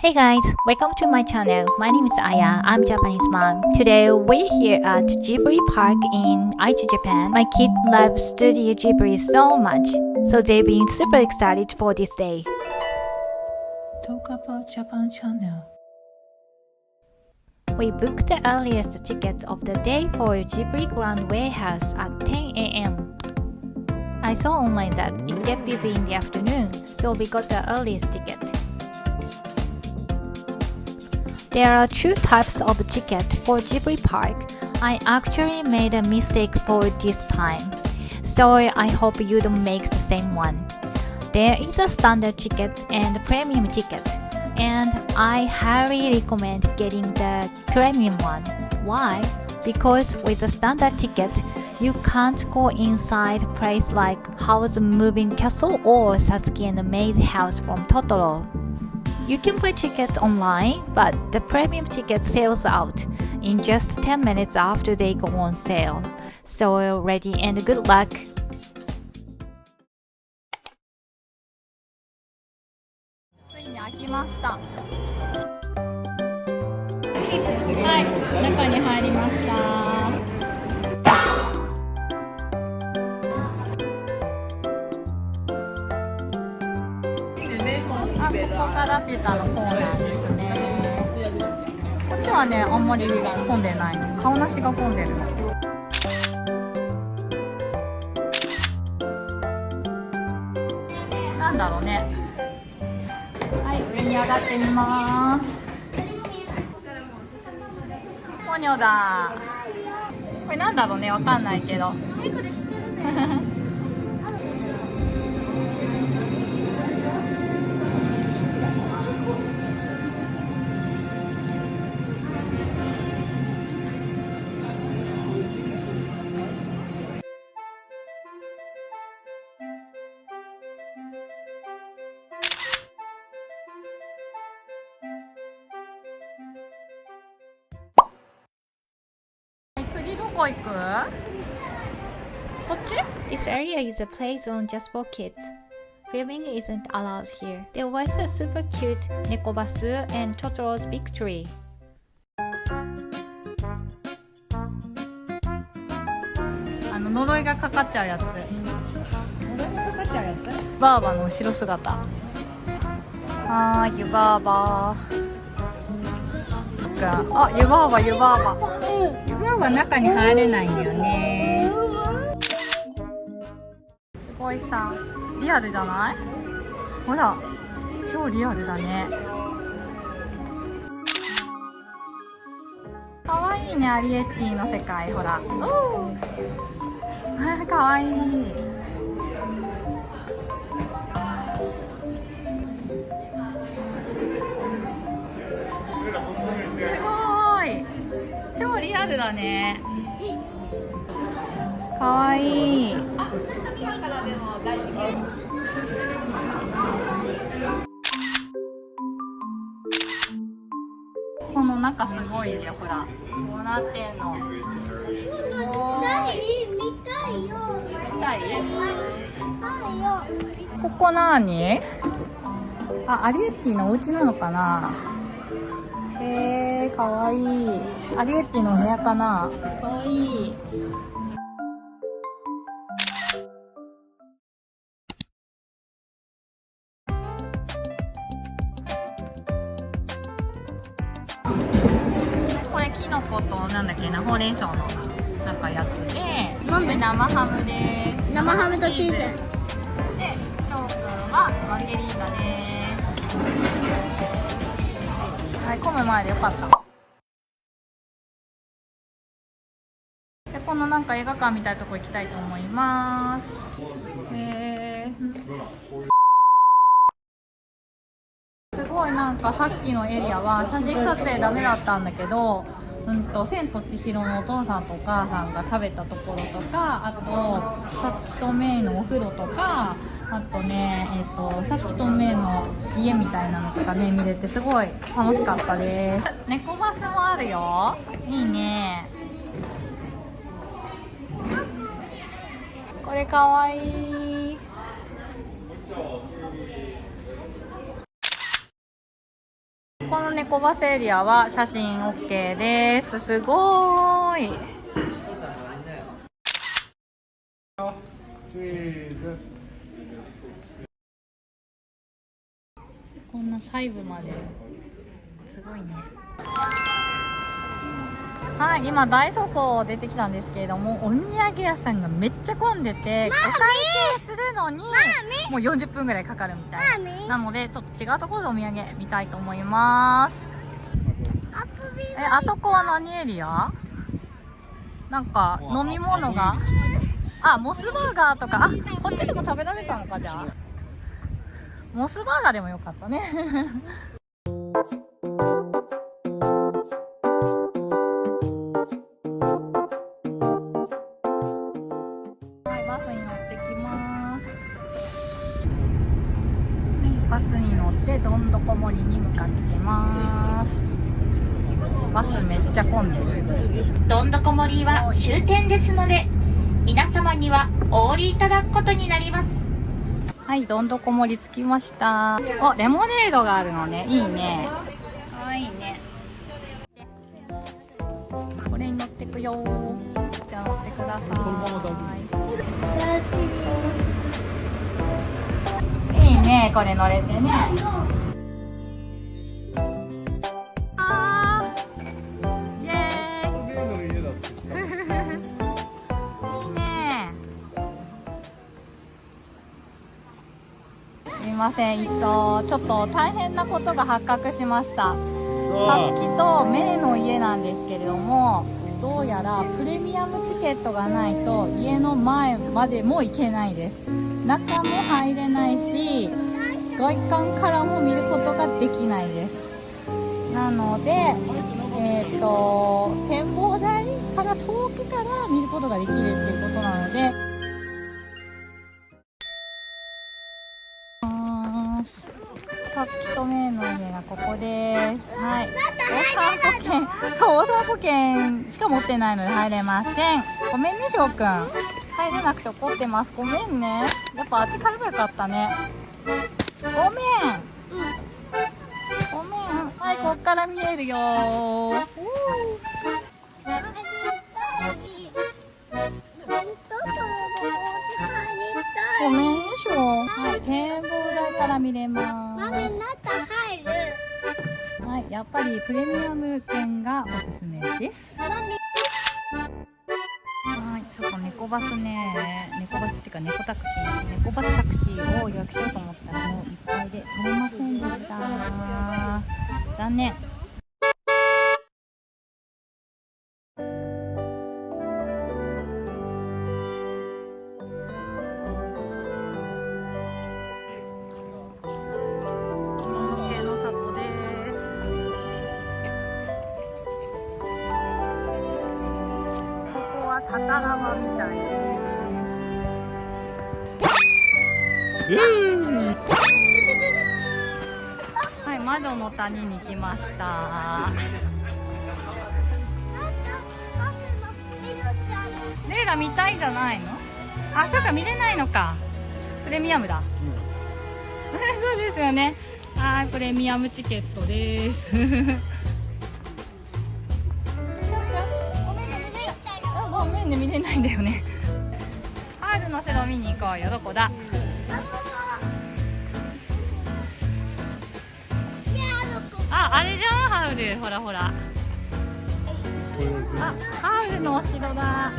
Hey guys, welcome to my channel. My name is Aya. I'm Japanese mom. Today we're here at Ghibli Park in Aichi, Japan. My kids love Studio Ghibli so much, so they've been super excited for this day. Talk about Japan channel. We booked the earliest ticket of the day for Ghibli Grand Warehouse at 10 a.m. I saw online that it gets busy in the afternoon, so we got the earliest ticket. There are two types of ticket for Ghibli Park. I actually made a mistake for this time, so I hope you don't make the same one. There is a standard ticket and premium ticket, and I highly recommend getting the premium one. Why? Because with the standard ticket, you can't go inside place like Howl's Moving Castle or Satsuki and the Maid's House from Totoro. You can buy tickets online, but the premium ticket sells out in just 10 minutes after they go on sale. So ready and good luck! ついに開きました。はい、中に入りました。ここからピザのコーナーですね。こっちはね、あんまり混んでないの。顔なしが混んでるの。なんだろうね。はい、上に上がってみます。ポニョだ。これなんだろうね、わかんないけど。次どこ行く？こっち？ This area is a play zone just for kids. Filming isn't allowed here. There was a super cute Neko Basu and Totoro's big tree. 呪いがかかっちゃうやつ。呪いがかかっちゃうやつ？バーバの後ろ姿。はーい、湯バーバー。あ、湯バーバー、湯バーバー。湯バーバー中に入れないんだよね。すごいさ、リアルじゃない？ほら、超リアルだね。かわいいね、アリエッティの世界、ほら。かわいい。すごい。超リアルだね。かわいい。この中すごいよ、ほら。こうなってんの。見たい？ここなに？あ、アリエッティのお家なのかな？かわいい。アリエッティのお部屋かな？かわいい。これキノコとなんだっけな、ほうれん草のなんかやつで、なんで生ハムです。生ハムとチーズ。で、翔くんはマルゲリータです。はい、混む前でよかった。で、このなんか映画館みたいなとこ行きたいと思います。すごいなんかさっきのエリアは写真撮影ダメだったんだけど、千と千尋のお父さんとお母さんが食べたところとか、あとさつきとめいのお風呂とか、あとね、さつきとめいの家みたいなのとかね見れてすごい楽しかったです。猫バスもあるよ。いいね。これかわいい。この猫バスエリアは写真 OK です。すごーい。こんな細部まですごいね。はい、今大倉庫出てきたんですけれども、お土産屋さんがめっちゃ混んでて、お会計するのにもう40分ぐらいかかるみたいなので、ちょっと違うところでお土産見たいと思います。あそこは何エリア？なんか飲み物が、あ、モスバーガーとか、あ、こっちでも食べられたのか。じゃあモスバーガーでもよかったね。はい、バスに乗ってきます。はい、バスに乗ってどんどこ森に向かってます。バスめっちゃ混んでる。どんどこ森は終点ですので、皆様にはお降りいただくことになります。はい、どんどこ森着きました。お、レモネードがあるのね。いいね。かわいいね。これに乗ってくよ。じゃあ乗ってください。いいね、これ乗れてね。すいません、ちょっと大変なことが発覚しました。さつきとメイの家なんですけれども、どうやらプレミアムチケットがないと家の前までも行けないです。中も入れないし、外観からも見ることができないです。なので、展望台から遠くから見ることができるっていうことなので、さつきとめいの家がここです。はい。お散歩券、そう、お散歩券しか持ってないので入れません。ごめんね、しょうくん。入れなくて怒ってます。ごめんね。やっぱあっち帰ればよかったね。ごめん。ごめん。はい、こっから見えるよー。ごめんね、しょう。はい、展望台から見れます。はい、やっぱりプレミアム券がおすすめです。はい、ちょっと猫バスね、猫バスっていうか猫タクシー、猫バスタクシーを予約しようと思ったらもういっぱいで乗れませんでした。残念。タタラバみたいです。はい、魔女の谷に来ました。レイラ見たいんじゃないの？あ、そうか、見れないのか。プレミアムだ。そうですよね。はい、プレミアムチケットです。ごめんね、見れないんだよね。ハウルの城見に行こうよ。どこだ？あ、あれじゃん、ハウル。ほらほら。あ、ハウルのお城だ。は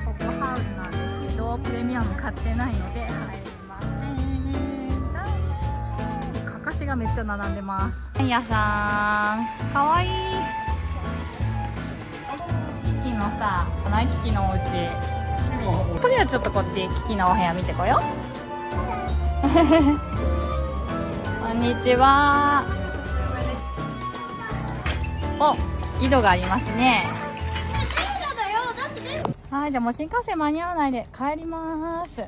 い、ここハウルなんですけど、プレミアム買ってないので入りません。じゃあ、かかしがめっちゃ並んでます。パン屋さん、かわいい。キキのさ、ないキキのお家。とりあえずちょっとこっちキキのお部屋見てこよう。こんにちは。お、井戸がありますね。はい、じゃあもう新幹線間に合わないで帰ります。